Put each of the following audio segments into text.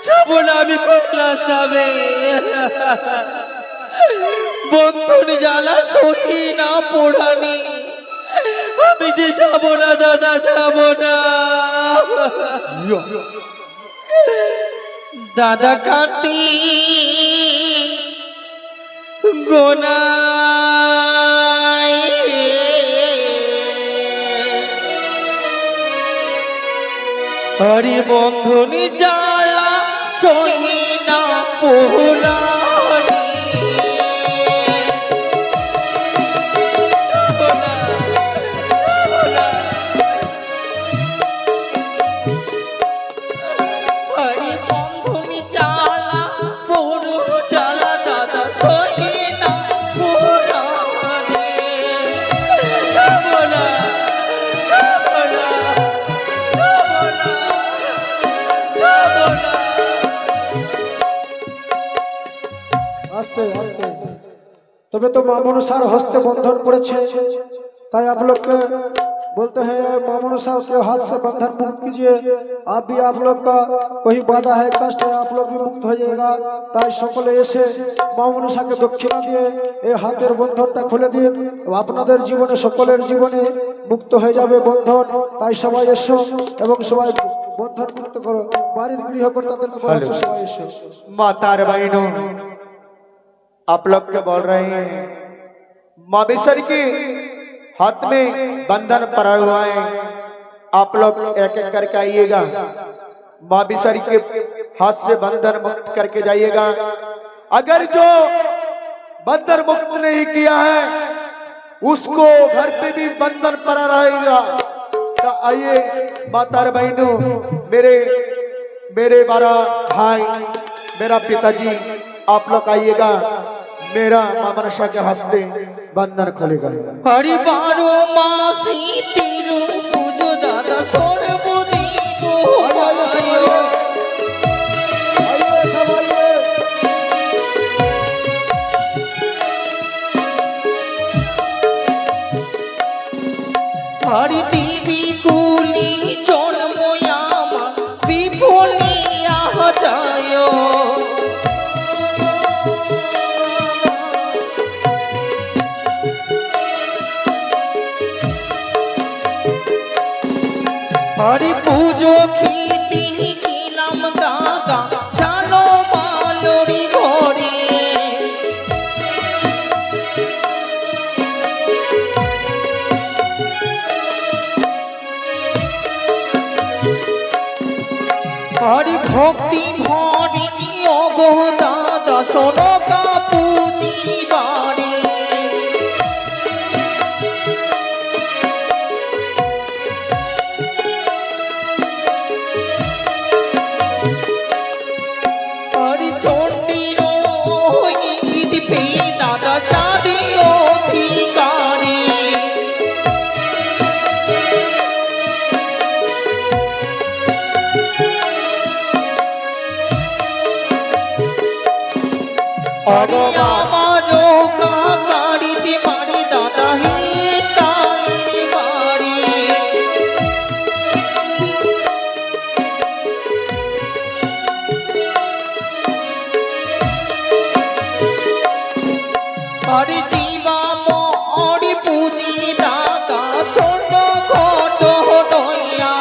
যাবো না আমি কৈলাস ধামে। বন্ধন জ্বালা সহি না পোড়ানি, আমি যে যাবো না দাদা, যাবো না। দাদা কাটি গোনাই হরি বন্ধনী জ্বালা সহি না পোড়ানি। হরি বন্ধনী জ্বালা পুরো জ্বালা দাদা সহি না পোড়ানি। যাবো না, যাবো না, যাবো না, যাবো না। आस्ते आस्ते तबे तो मां मनसा हस्ते बंधन पड़े, ताई आप लोग के बोलते हैं मां मनसा के हाथ से बंधन मुक्त कीजिए। आप भी, आप लोग का कोई बाधा है, कष्ट है, आप लोग भी मुक्त हो जाएगा। ताई सकले एसे मां मनसा के दक्षिणा दिए ए हाथेर बंधनटा खुले दिए, आपनादेर जीवने सकलेर जीवने मुक्त हो जाबे बंधन। ताई सबाई एसो एवं सबाई बंधन मुक्त करो। बाड़ीर गृहकर्तादेरके बला हच्छे सबाई एसो। मातार बहनों, आप लोग के बोल रहे हैं माँ बिसर के हाथ में बंधन पड़ा हुआ है, आप लोग एक एक करके आइएगा। माँ बिसर के हाथ से बंधन मुक्त करके जाइएगा। अगर जो बंधन मुक्त नहीं किया है उसको घर पे भी बंधन पड़ा रहेगा। तो आइए मातार बहनों, मेरे बड़ा भाई, मेरा पिताजी, आप लोग आइएगा। मेरा मां मनसा के हस्ते बंधन खुलेगा। हरि बारो मासी तिरु पूजो दादा सर्वदिन होमायो। आइए सब आइए। हरि देवी कुली जन्मयामा विफलिया जायो। हरि पूजो खीती नीलम दादा जानो मालोरी घोरी। हरि भक्ति भरी नियोग दादा सोनो का पूजी बारी। हरि चंडीरो गीत पे दादा चाँदियो भिखारी। हरि आमारो काकारिते मारी दादा हिताली बारी। हरि जीवा मोरी पूजी दादा सोनो घट हटैया।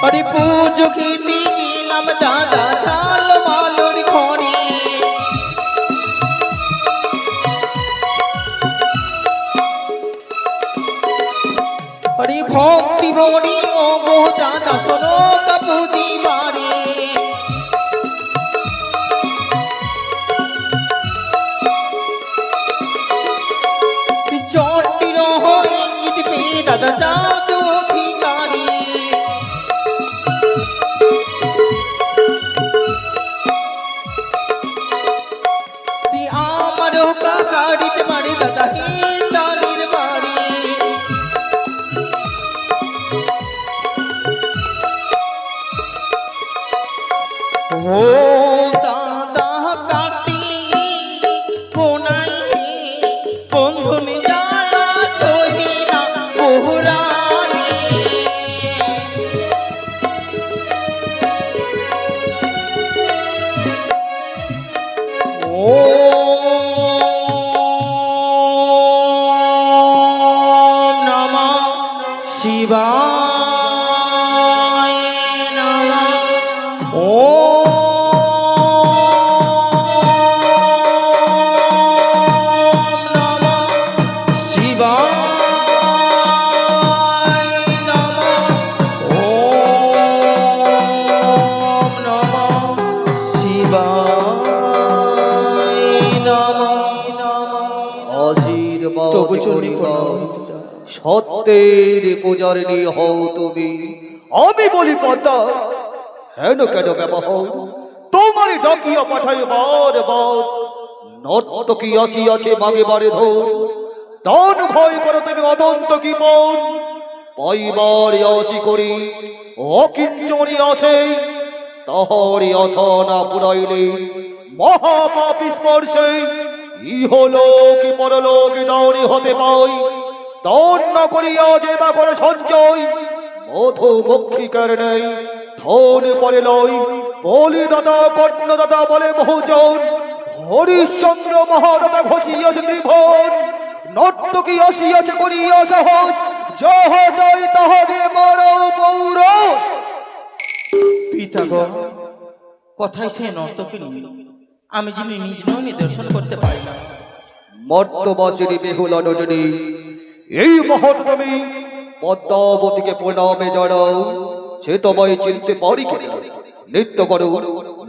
আরে পুজো খেতে গেলাম দাদা ঝাল মালুর ঘরে, আরে ভক্তি ভরি ও গো দাদা শোনো কাপুজি বাড়ি, চটির ইঙ্গিত পেয়ে দাদা জাদু অধিকারী, আমারও কাকারিতে মারে দাদা হিন্দালির বাড়ি, ও দাদা কাটি কোনাই বন্ধুনি জ্বালা সহিনা পুরানি, ও নমঃ শিবায় নমঃ, ও সত্যের পূজারিণী হও তুমি। আমি বলি পদ্মা হেন কেন ব্যবহার তোমার ডাকিয়া পাঠাই বার বার, নর্তকী আসিয়াছে ভাগে বারে ধর, দান ভয় করো তুমি অদন্ত কি পণ, পাইবার আসি করি অকিঞ্চনি আসে, তাহারি আশা না পুরাইলে মহাপাপী স্পর্শে ইহলোক পরলোক দানি হতে পাই, দান না করিয়া যে বা করে সঞ্চয় মধুমক্ষিকার নেই ধন পরে লয়, বলিদাতা কর্ণদাতা বলে বহুজন, হরিশ্চন্দ্র মহাদাতা ঘষিয়াছে ত্রিভুবন, নর্তকী আসিয়াছে করিয়া সাহস, যাহা চাই তাহা দিয়ে মারাও পৌরস। পিতাগণ কথায় সে নর্তকী আমি যিনি নিজ নয় নিদর্শন করতে পারি না, মর্তবাসিনী বেহুলা নদিনী এই মহৎ তুমি পদ্মাবতীকে প্রণামে জানাও, সে তোমায় চিনতে পারি কেন,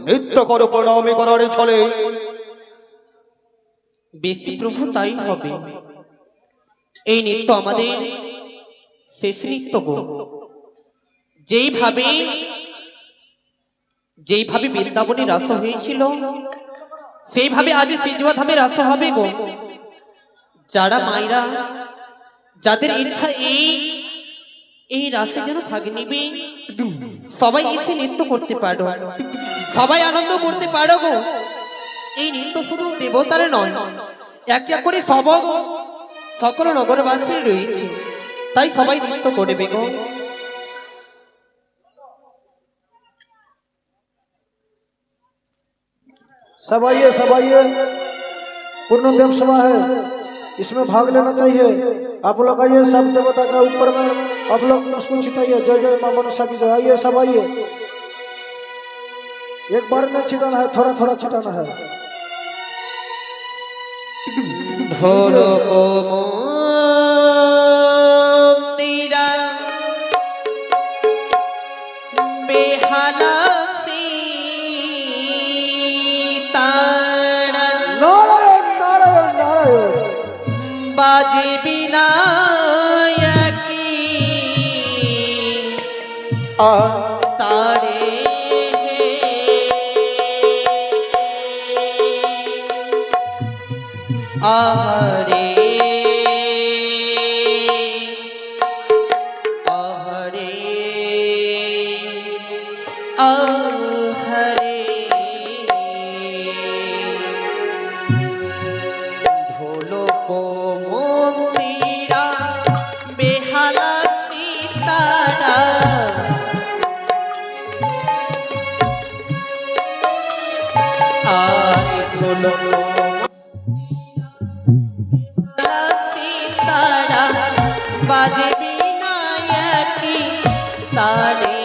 নৃত্য করো প্রণামে করার ছলে। বেশি প্রভু তাই হবে, এই নৃত্য আমাদের শেষ নৃত্য গো, যেইভাবে বৃন্দাবনে রাস হয়েছিল সেইভাবে আজ সিজুয়া ধামে রাস হবে গো। যারা মায়েরা যাদের ইচ্ছা এই রাসে যেন ভাগ নিবে, সবাই এসে নৃত্য করতে পারো, সবাই আনন্দ করতে পারো গো। এই নৃত্য শুধু দেবতার নয়, এক এক করে সকল নগরবাসী রয়েছে, তাই সবাই নৃত্য করবে গো। सब आइए पूर्ण देव सभा है, इसमें भाग लेना चाहिए। आप लोग आइए, सब देवता के ऊपर में आप लोग पुष्प छिटाइए, जय जय मां मनसा की जय। आइए सब आइए, एक बार नहीं छिटाना है, थोड़ा थोड़ा छिटाना है। बेहाला नारायण नारायण नारायण बाजे विनायकी तारे आहरे आहरे आहरे ढोलक मंदिरा बेहाला तारा आय ढोलक तारा बाजे विनायकी तारे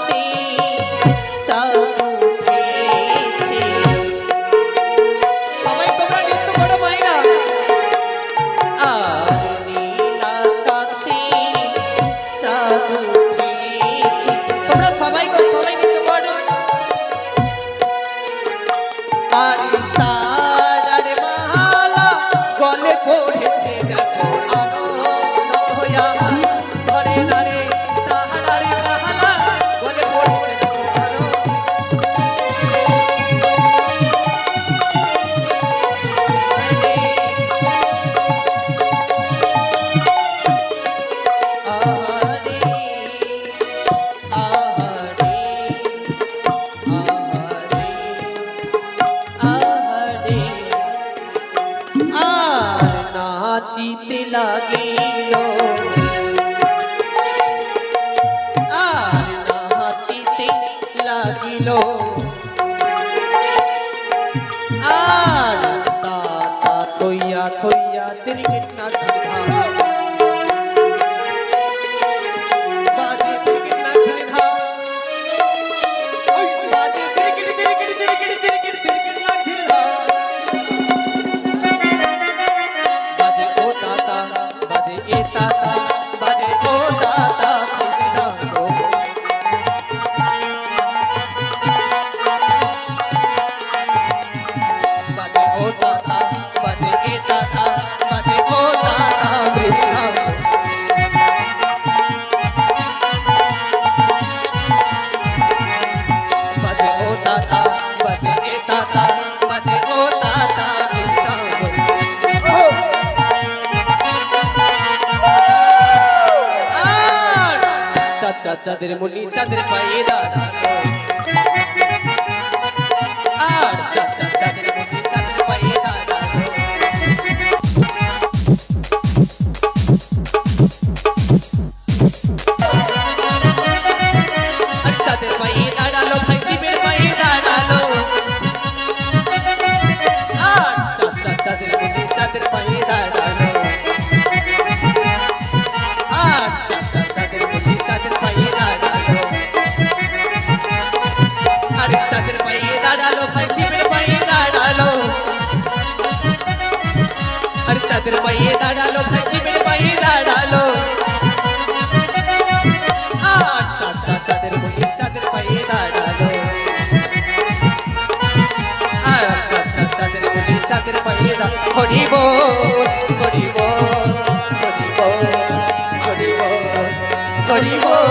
আকাশে চাঁদ উঠেছে। সবাই তোমরা নৃত্য করো মায়েরা। আর নীল আকাশে চাঁদ উঠেছে। তোমরা সবাই নৃত্য করো। আর তারার মালা গলে পড়েছে দেখো আনন্দ হইয়া ঘরে দাঁড়ে তাহার মালা গলে পড়েছে দেখো আহারে আহারে আহারে আর নাচিতে লাগিল আর নাচিতে লাগিল আর তাতা থইয়া থইয়া তিরিগিট না ধা বাজে তিরিগিট না ধা বাজে তিরিগিট তিরিগিট তিরিগিট তিরিগিট তিরিগিট না ধা বাজে ও তাতা বাজে এ তাতা বাজে ও তাতা কৃষ্ণ গো বাজে ও তাতা বাজে এ তাতা বাজে ও তাতা কৃষ্ণ গো বাজে ও তাতা বাজে এ তাতা বাজে ও তাতা কৃষ্ণ গো চাঁদের মুনি চাঁদের পায়ে দাঁড়ালো আর চাঁদের মুনি চাঁদের পায়ে দাঁড়ালো আর চাঁদের পায়ে দাঁড়ালো ভাই শিবের পায়ে দাঁড়ালো আর চাঁদের মুনি চাঁদের পায়ে দাঁড়ালো আর চাঁদের মুনি চাঁদের পায়ে দাঁড়ালো আর চাঁদের পায়ে দাঁড়ালো ভাই শিবের পায়ে দাঁড়ালো আর চাঁদের পায়ে দাঁড়ালো ভাই শিবের পায়ে দাঁড়ালো আর চাঁদের মুনি চাঁদের পায়ে দাঁড়ালো আর চাঁদের মুনি চাঁদের পায়ে দাঁড়ালো হরি বল হরি বল হরি বল হরি বল হরি বল